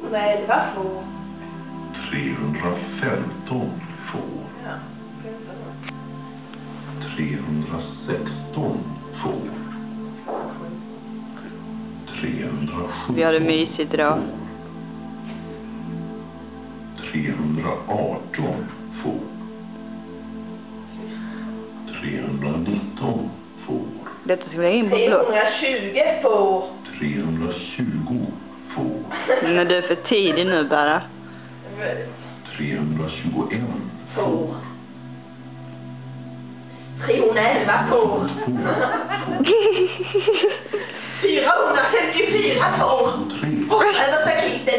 311 får. 315 får. Ja, 316 får. 317. Vi har det mysigt idag. 318 får. 319 får. Detta ska jag in på blå. 320 får. 320 får. Men du är för tidig nu bara. 321 Får. 311 får. 454 får. Och över paketet